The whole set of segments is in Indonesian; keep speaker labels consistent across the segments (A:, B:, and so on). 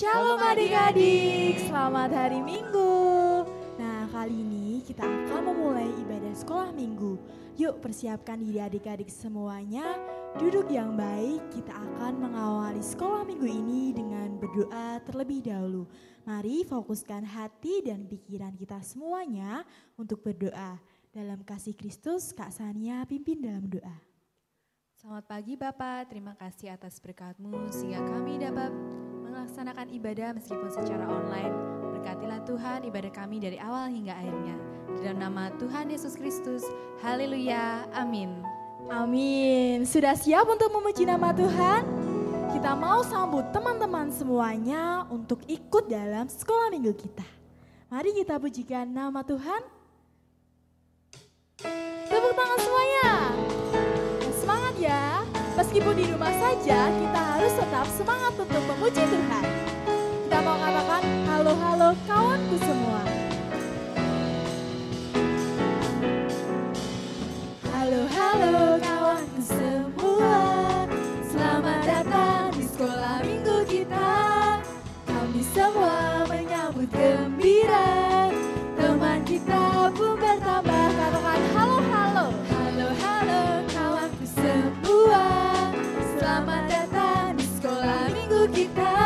A: Shalom adik-adik, selamat hari Minggu. Nah, kali ini kita akan memulai ibadah sekolah Minggu. Yuk persiapkan diri adik-adik semuanya, duduk yang baik. Kita akan mengawali sekolah Minggu ini dengan berdoa terlebih dahulu. Mari fokuskan hati dan pikiran kita semuanya untuk berdoa. Dalam kasih Kristus, Kak Sania pimpin dalam doa.
B: Selamat pagi Bapak, terima kasih atas berkat-Mu sehingga kami dapat melaksanakan ibadah meskipun secara online. Berkatilah Tuhan ibadah kami dari awal hingga akhirnya. Di dalam nama Tuhan Yesus Kristus, haleluya, amin.
A: Amin. Sudah siap untuk memuji nama Tuhan? Kita mau sambut teman-teman semuanya untuk ikut dalam sekolah minggu kita. Mari kita pujikan nama Tuhan. Tepuk tangan semuanya. Semangat ya. Meskipun di rumah saja, kita harus tetap semangat untuk memuji Tuhan. Kita mau katakan, halo-halo kawanku semua. Halo-halo kawanku semua. Selamat datang di sekolah minggu kita. Kami semua menyambut gembira. Teman kita pun bertambah. Katakan halo-halo. Halo-halo kawanku semua. Selamat datang di sekolah minggu kita.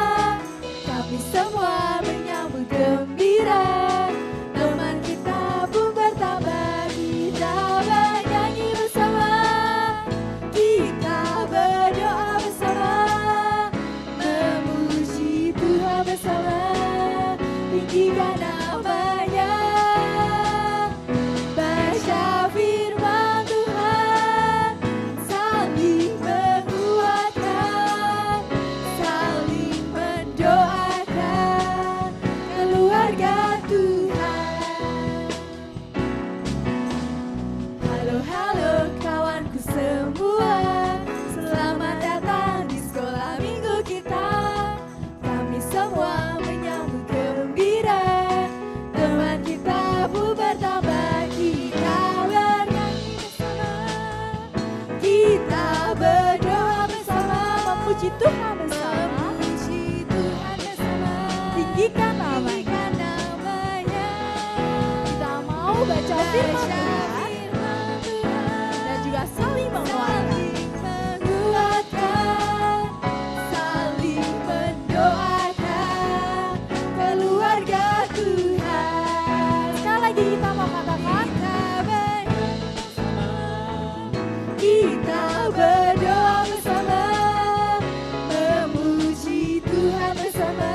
A: Kami semua menyambut gembira. Teman kita pun bertambah. Kita bernyanyi bersama. Kita berdoa bersama. Memuji Tuhan bersama. Tinggikan namanya. Baca firman Tuhan. Saling menguatkan. Saling mendoakan. Keluarga Tuhan. Halo-halo kawanku semua. Selamat datang di sekolah minggu kita. Kami semua menyambut gembira. Teman kita pun bertambah. Kita bernyanyi bersama. Kita berdoa bersama. Memuji Tuhan bersama. Memuji Tuhan bersama. Tinggikan namanya. Kita mau baca firman Tuhan. Dan juga saling menguatkan. Saling mendoakan. Keluarga Tuhan. Sekali lagi kita mau katakan. Kita berdoa bersama. Memuji Tuhan bersama.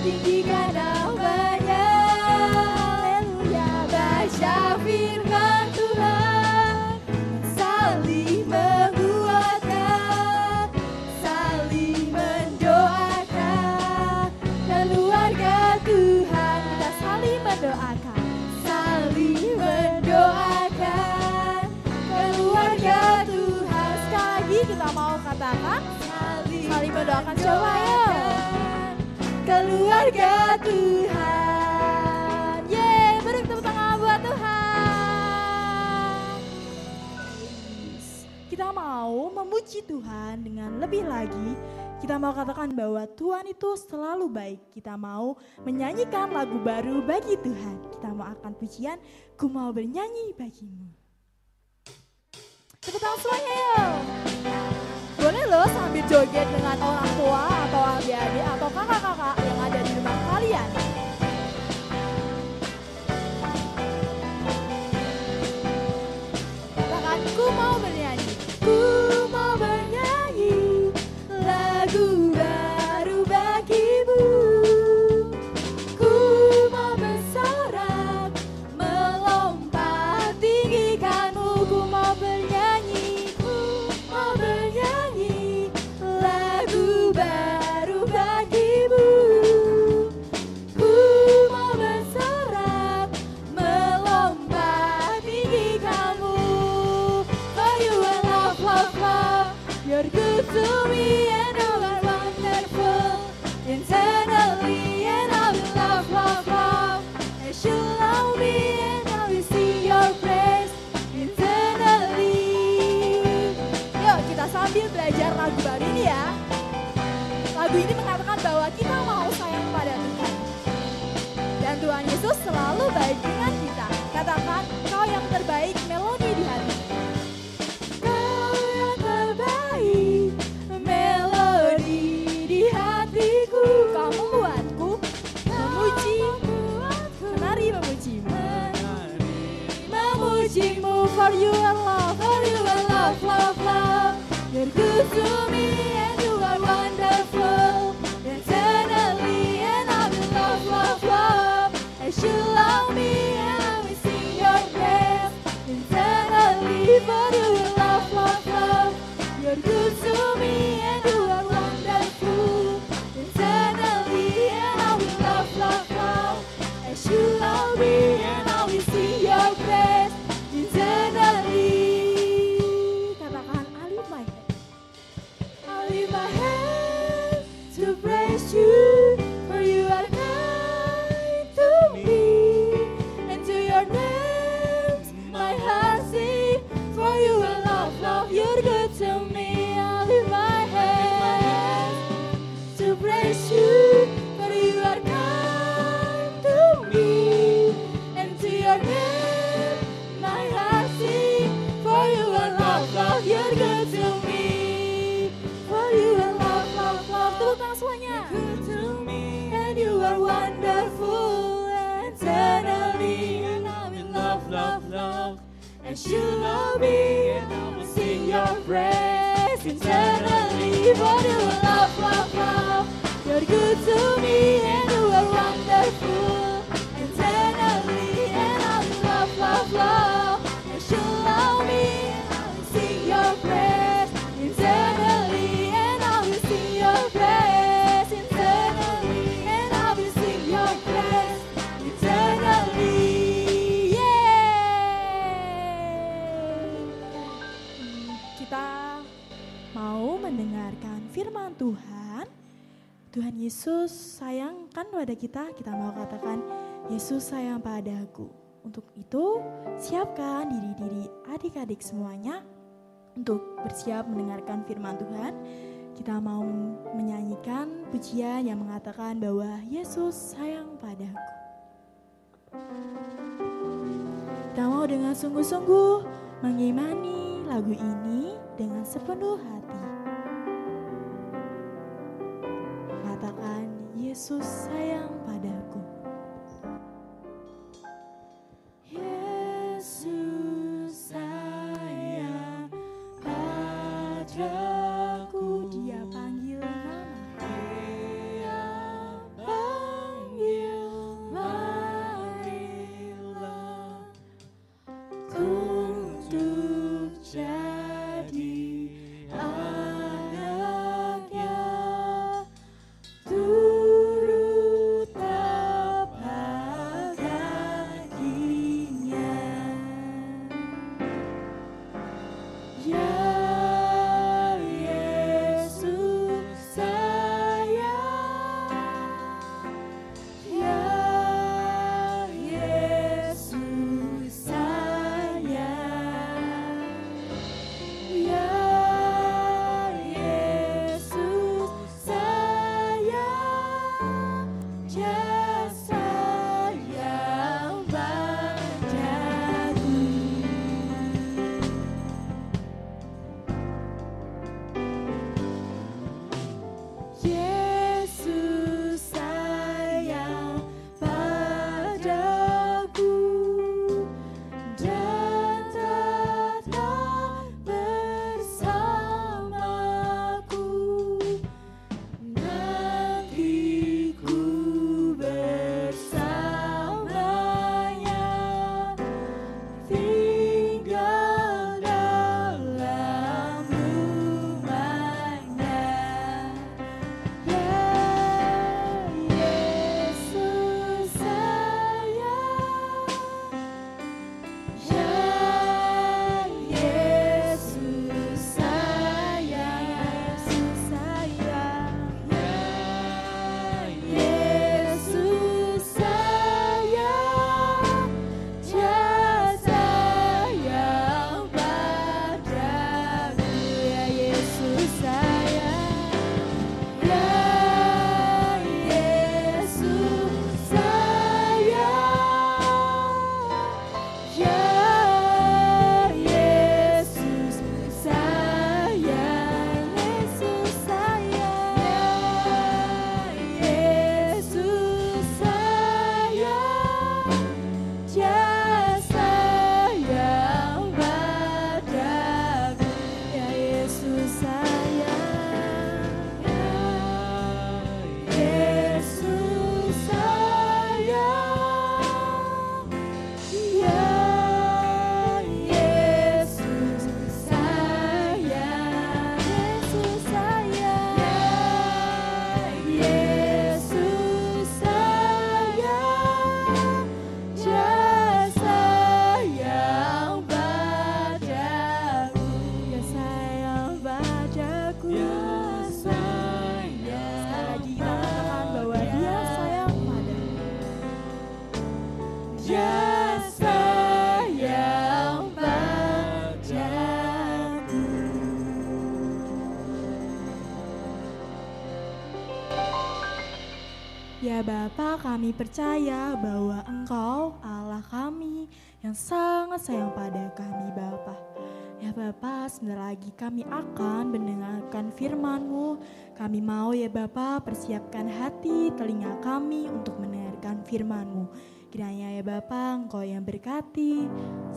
A: Tinggikan namanya. Haleluya. Baca firman Tuhan. Saling menguatkan. Saling mendoakan. Keluarga Tuhan. Kita saling mendoakan. Saling mendoakan. Keluarga Tuhan. Sekali lagi kita mau katakan. Saling mendoakan. Coba ya. Keluarga Tuhan. Yeay, beri tepuk tangan buat Tuhan. Kita mau memuji Tuhan dengan lebih lagi. Kita mau katakan bahwa Tuhan itu selalu baik. Kita mau menyanyikan lagu baru bagi Tuhan. Kita mau akan pujian, ku mau bernyanyi bagimu. Tepuk tangan semuanya yuk. Boleh loh sambil joget dengan orang tua atau adik-adik atau kakak-kakak yang ada di rumah kalian. Katakan, ku mau bernyanyi. Ku mau bernyanyi lagu baru bagimu. Ku mau bersorak melompat tinggikanmu. Ku mau bernyanyi lagu lagu ini mengatakan bahwa kita mau sayang pada Tuhan. Dan Tuhan Yesus selalu baik dengan kita. Katakan, kau yang terbaik, melodi di hati. Kau yang terbaik, melodi di hatiku. Kau membuatku memuji, menari memujimu. Memujimu for you are love, love, love. You're good to me and you are wonderful. Eternally and I will love, love, love. As you love me and I will sing your praise. Eternally for you are love, love, love. You're good to me and you are wonderful. Eternally and I will love, love, love. As you love me and I will sing your praise. Eternally. Katakan, I lift my hand. I lift my hand to praise you, for you are kind to me, and to your names my heart sing, for you are love, love, you're good to me. I lift my hand to praise you, for you are kind to me, and to your name my heart sing, for you are love, love, you're good to me. For you are love, love, love. Tepuk tangan semuanya. Good to me, and you are wonderful, eternally, and I will love, love, love. As you love me, and I will sing your praise eternally. For you are love, love, love. You're good to me, and you are wonderful, eternally, and I will love, love, love. As you love me, and I will sing your praise eternally, and I will sing your praise eternally, and I will sing your praise eternally. Kita mau mendengarkan firman Tuhan. Tuhan Yesus sayang kan pada kita, kita mau katakan Yesus sayang padaku. Untuk itu siapkan diri-diri adik-adik semuanya untuk bersiap mendengarkan firman Tuhan. Kita mau menyanyikan pujian yang mengatakan bahwa Yesus sayang padaku. Kita mau dengan sungguh-sungguh mengimani lagu ini dengan sepenuh hati. Katakan Yesus sayang padaku. Yesus sayang padaku. Dia panggil nama. Dia panggil, marilah untuk jadi anaknya. Turut Ya Bapa, kami percaya bahwa Engkau Allah kami yang sangat sayang pada kami Bapa. Ya Bapa, sebentar lagi kami akan mendengarkan firman-Mu. Kami mau ya Bapa persiapkan hati telinga kami untuk mendengarkan firman-Mu. Kiranya ya Bapa, Engkau yang berkati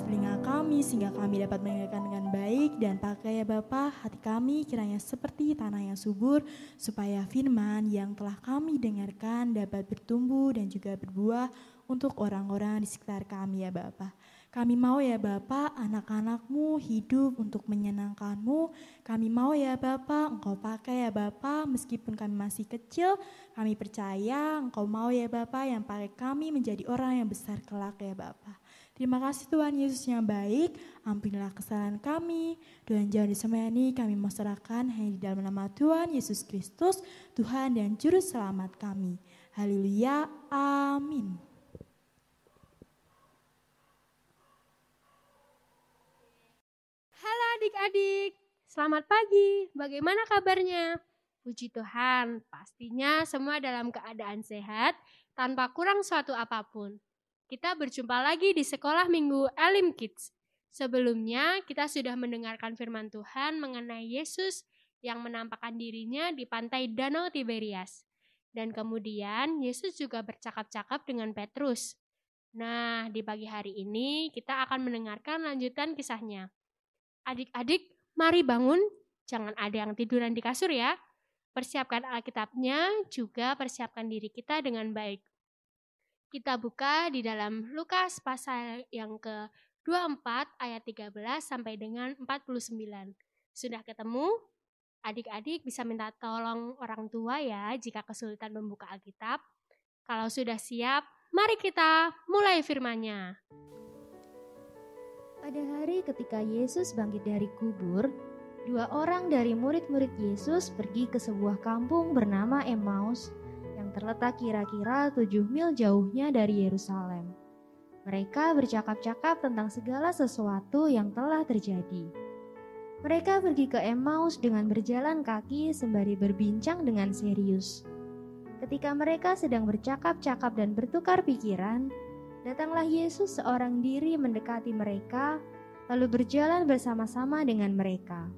A: telinga kami sehingga kami dapat mendengarkan dengan baik, dan pakai ya Bapa hati kami kiranya seperti tanah yang subur, supaya firman yang telah kami dengarkan dapat bertumbuh dan juga berbuah untuk orang-orang di sekitar kami ya Bapa. Kami mau ya Bapa anak-anak-Mu hidup untuk menyenangkan-Mu. Kami mau ya Bapa Engkau pakai ya Bapa meskipun kami masih kecil. Kami percaya Engkau mau ya Bapa yang pakai kami menjadi orang yang besar kelak ya Bapa. Terima kasih Tuhan Yesus yang baik. Ampunilah kesalahan kami. Tuhan jauh di semua ini kami mau serahkan hanya di dalam nama Tuhan Yesus Kristus, Tuhan dan Juru Selamat kami. Haleluya. Amin.
C: Halo adik-adik, selamat pagi. Bagaimana kabarnya? Puji Tuhan, pastinya semua dalam keadaan sehat, tanpa kurang suatu apapun. Kita berjumpa lagi di Sekolah Minggu Elim Kids. Sebelumnya, kita sudah mendengarkan firman Tuhan mengenai Yesus yang menampakkan dirinya di pantai Danau Tiberias. Dan kemudian, Yesus juga bercakap-cakap dengan Petrus. Nah, di pagi hari ini, kita akan mendengarkan lanjutan kisahnya. Adik-adik, mari bangun, jangan ada yang tiduran di kasur ya. Persiapkan Alkitabnya, juga persiapkan diri kita dengan baik. Kita buka di dalam Lukas pasal yang ke-24 ayat 13 sampai dengan 49. Sudah ketemu? Adik-adik bisa minta tolong orang tua ya jika kesulitan membuka Alkitab. Kalau sudah siap, mari kita mulai firman-Nya.
D: Pada hari ketika Yesus bangkit dari kubur, 2 orang dari murid-murid Yesus pergi ke sebuah kampung bernama Emmaus yang terletak kira-kira 7 mil jauhnya dari Yerusalem. Mereka bercakap-cakap tentang segala sesuatu yang telah terjadi. Mereka pergi ke Emmaus dengan berjalan kaki sembari berbincang dengan serius. Ketika mereka sedang bercakap-cakap dan bertukar pikiran, datanglah Yesus seorang diri mendekati mereka, lalu berjalan bersama-sama dengan mereka.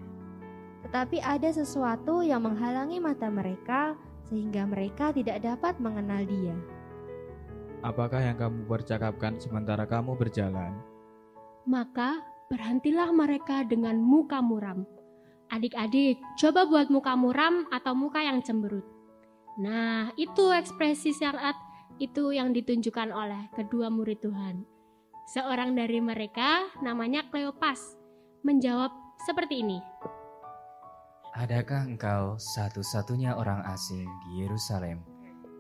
D: Tetapi ada sesuatu yang menghalangi mata mereka, sehingga mereka tidak dapat mengenal Dia.
E: Apakah yang kamu percakapkan sementara kamu berjalan?
C: Maka berhentilah mereka dengan muka muram. Adik-adik, coba buat muka muram atau muka yang cemberut. Nah, itu ekspresi saat itu yang ditunjukkan oleh kedua murid Tuhan. Seorang dari mereka, namanya Kleopas, menjawab seperti ini.
F: Adakah engkau satu-satunya orang asing di Yerusalem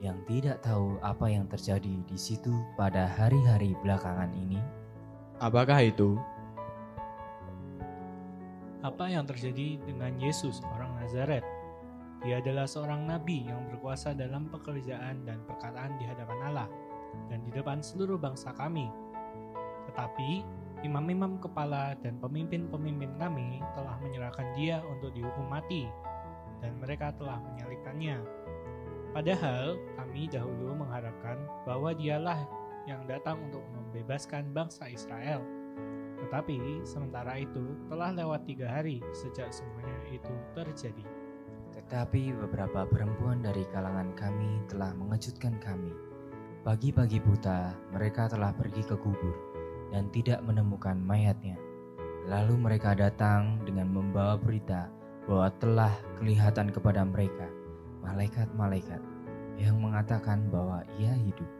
F: yang tidak tahu apa yang terjadi di situ pada hari-hari belakangan ini?
E: Apakah itu?
G: Apa yang terjadi dengan Yesus, orang Nazaret? Dia adalah seorang nabi yang berkuasa dalam pekerjaan dan perkataan di hadapan Allah dan di depan seluruh bangsa kami. Tetapi imam-imam kepala dan pemimpin-pemimpin kami telah menyerahkan dia untuk dihukum mati, dan mereka telah menyalibkannya. Padahal kami dahulu mengharapkan bahwa dialah yang datang untuk membebaskan bangsa Israel. Tetapi sementara itu telah lewat 3 hari sejak semuanya itu terjadi.
F: Tetapi beberapa perempuan dari kalangan kami telah mengejutkan kami. Pagi-pagi buta mereka telah pergi ke kubur dan tidak menemukan mayatnya. Lalu mereka datang dengan membawa berita bahwa telah kelihatan kepada mereka malaikat-malaikat yang mengatakan bahwa ia hidup.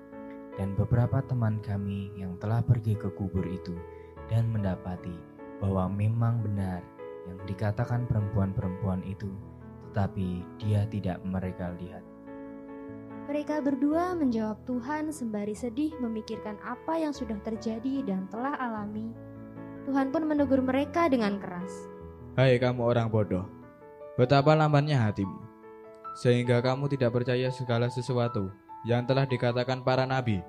F: Dan beberapa teman kami yang telah pergi ke kubur itu dan mendapati bahwa memang benar yang dikatakan perempuan-perempuan itu, tetapi dia tidak mereka lihat.
D: Mereka berdua menjawab Tuhan sembari sedih memikirkan apa yang sudah terjadi dan telah alami. Tuhan pun menegur mereka dengan keras.
E: Hai kamu orang bodoh, betapa lambannya hatimu, sehingga kamu tidak percaya segala sesuatu yang telah dikatakan para nabi.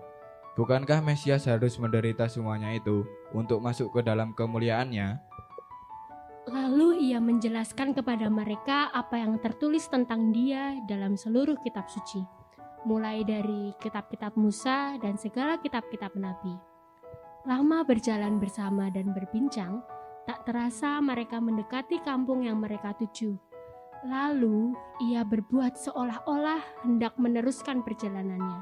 E: Bukankah Mesias harus menderita semuanya itu untuk masuk ke dalam kemuliaannya?
C: Lalu ia menjelaskan kepada mereka apa yang tertulis tentang dia dalam seluruh kitab suci. mulai dari kitab-kitab Musa dan segala kitab-kitab Nabi. Lama berjalan bersama dan berbincang, tak terasa mereka mendekati kampung yang mereka tuju. Lalu ia berbuat seolah-olah hendak meneruskan perjalanannya.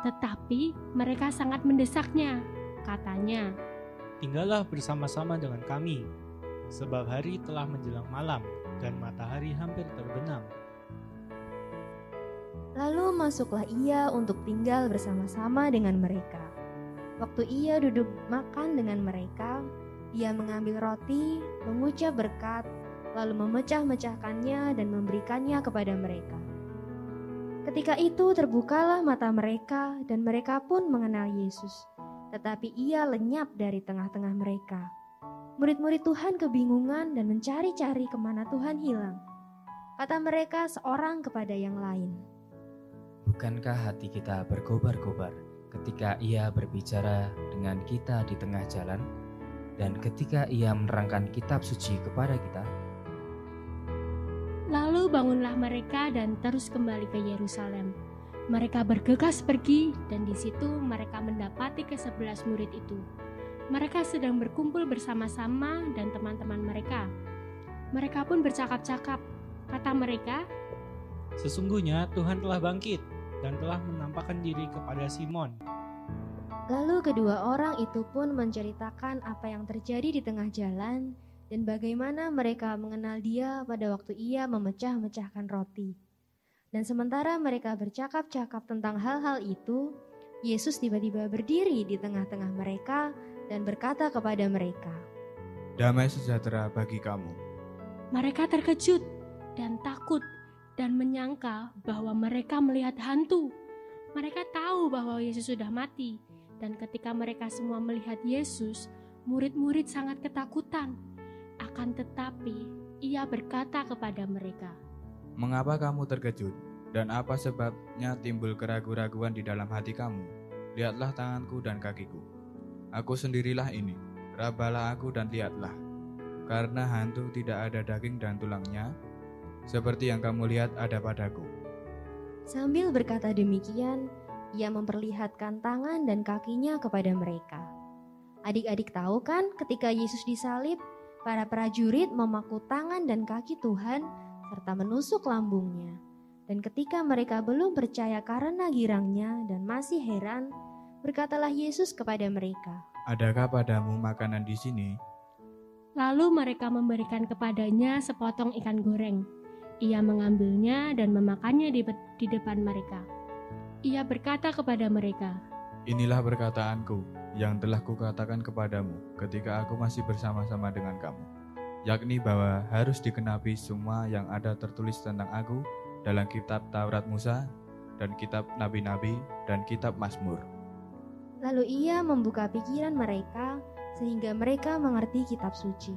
C: Tetapi mereka sangat mendesaknya. Katanya,
G: "Tinggallah bersama-sama dengan kami, sebab hari telah menjelang malam dan matahari hampir terbenam."
D: Lalu masuklah ia untuk tinggal bersama-sama dengan mereka. Waktu ia duduk makan dengan mereka, ia mengambil roti, mengucap berkat, lalu memecah-mecahkannya dan memberikannya kepada mereka. Ketika itu terbukalah mata mereka dan mereka pun mengenal Yesus. Tetapi ia lenyap dari tengah-tengah mereka. Murid-murid Tuhan kebingungan dan mencari-cari kemana Tuhan hilang. Kata mereka seorang kepada yang lain,
F: Bukankah hati kita berkobar-kobar ketika ia berbicara dengan kita di tengah jalan dan ketika ia menerangkan kitab suci kepada kita?
C: lalu bangunlah mereka dan terus kembali ke Yerusalem. Mereka bergegas pergi dan di situ mereka mendapati ke-11 murid itu. Mereka sedang berkumpul bersama-sama dan teman-teman mereka. Mereka pun bercakap-cakap. Kata mereka,
G: Sesungguhnya Tuhan telah bangkit dan telah menampakkan diri kepada Simon.
D: Lalu kedua orang itu pun menceritakan apa yang terjadi di tengah jalan dan bagaimana mereka mengenal dia pada waktu ia memecah-mecahkan roti. Dan sementara mereka bercakap-cakap tentang hal-hal itu, Yesus tiba-tiba berdiri di tengah-tengah mereka dan berkata kepada mereka,
E: Damai sejahtera bagi kamu.
C: mereka terkejut dan takut dan menyangka bahwa mereka melihat hantu. Mereka tahu bahwa Yesus sudah mati, dan ketika mereka semua melihat Yesus, murid-murid sangat ketakutan. Akan tetapi, ia berkata kepada mereka,
E: Mengapa kamu terkejut? Dan apa sebabnya timbul keraguan-raguan di dalam hati kamu? Lihatlah tanganku dan kakiku. Aku sendirilah ini. Rabalah aku dan lihatlah. Karena hantu tidak ada daging dan tulangnya, seperti yang kamu lihat ada padaku.
D: Sambil berkata demikian, ia memperlihatkan tangan dan kakinya kepada mereka. Adik-adik tahu kan ketika Yesus disalib, para prajurit memaku tangan dan kaki Tuhan serta menusuk lambungnya. Dan ketika mereka belum percaya karena girangnya dan masih heran, berkatalah Yesus kepada mereka,
E: Adakah padamu makanan di sini?
C: lalu mereka memberikan kepadanya sepotong ikan goreng. Ia mengambilnya dan memakannya di depan mereka. Ia berkata kepada mereka,
E: Inilah perkataanku yang telah kukatakan kepadamu ketika aku masih bersama-sama dengan kamu, yakni bahwa harus dikenapi semua yang ada tertulis tentang aku dalam kitab Taurat Musa dan kitab Nabi-Nabi dan kitab Mazmur.
D: Lalu ia membuka pikiran mereka sehingga mereka mengerti kitab suci.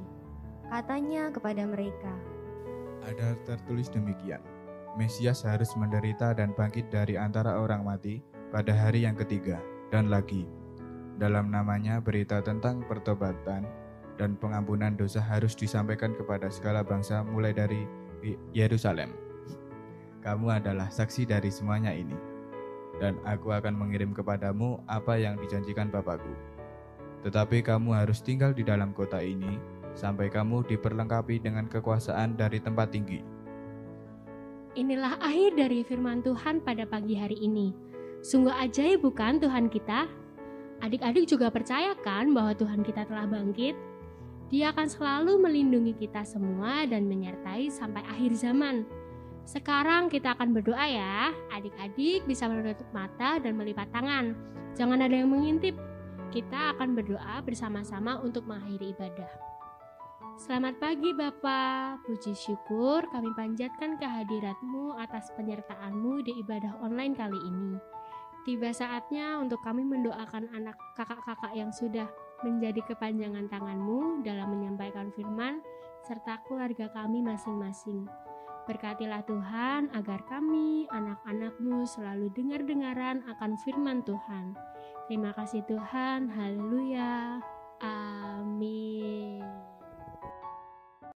D: Katanya kepada mereka,
E: Ada tertulis demikian, Mesias harus menderita dan bangkit dari antara orang mati pada hari yang ketiga, dan lagi, dalam namanya berita tentang pertobatan dan pengampunan dosa harus disampaikan kepada segala bangsa mulai dari Yerusalem. Kamu adalah saksi dari semuanya ini, dan aku akan mengirim kepadamu apa yang dijanjikan Bapakku. Tetapi kamu harus tinggal di dalam kota ini, sampai kamu diperlengkapi dengan kekuasaan dari tempat tinggi.
C: inilah akhir dari firman Tuhan pada pagi hari ini. Sungguh ajaib bukan Tuhan kita? Adik-adik juga percayakan bahwa Tuhan kita telah bangkit? Dia akan selalu melindungi kita semua dan menyertai sampai akhir zaman. Sekarang kita akan berdoa ya. Adik-adik bisa menutup mata dan melipat tangan. Jangan ada yang mengintip. Kita akan berdoa bersama-sama untuk mengakhiri ibadah. Selamat pagi Bapa, puji syukur kami panjatkan kehadirat-Mu atas penyertaan-Mu di ibadah online kali ini. Tiba saatnya untuk kami mendoakan anak kakak-kakak yang sudah menjadi kepanjangan tangan-Mu dalam menyampaikan firman serta keluarga kami masing-masing. Berkatilah Tuhan agar kami, anak-anak-Mu selalu dengar-dengaran akan firman Tuhan. Terima kasih Tuhan, haleluya, amin.